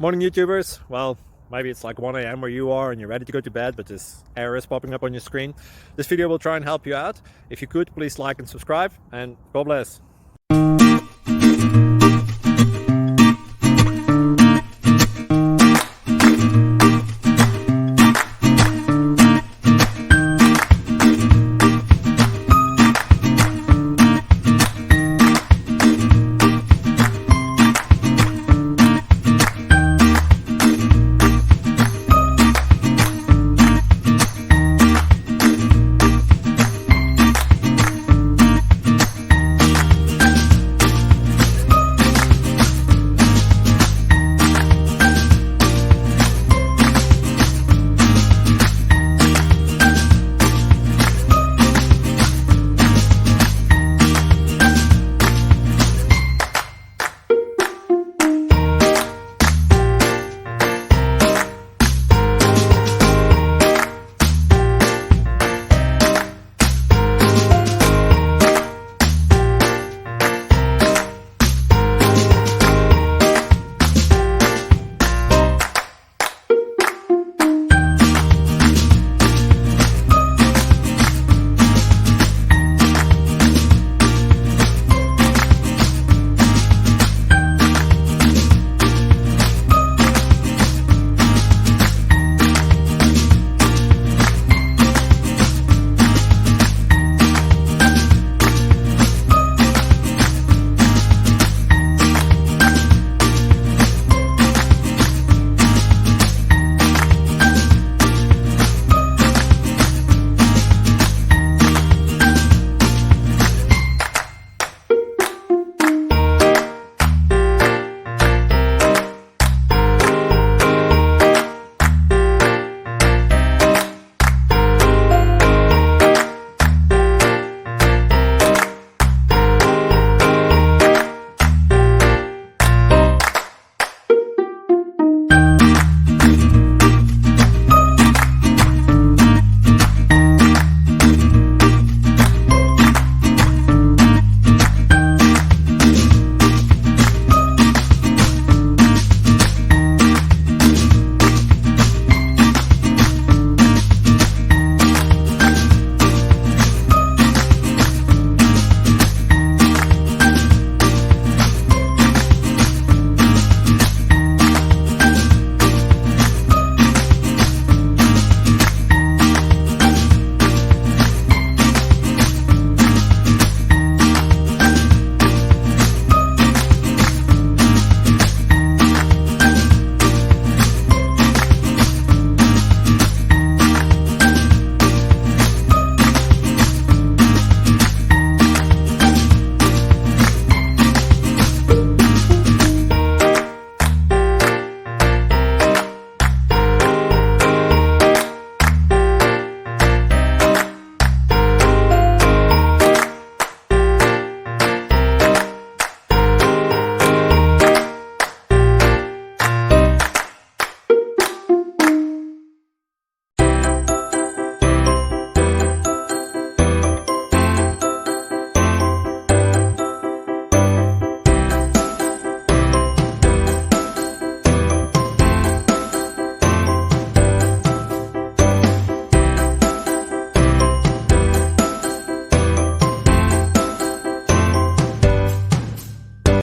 Morning YouTubers. Well, maybe it's like 1 a.m. where you are and you're ready to go to bed, but this error is popping up on your screen. This video will try and help you out. If you could, please like and subscribe, and God bless.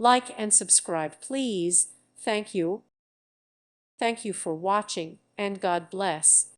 Like and subscribe, please. Thank you. Thank you for watching, and God bless.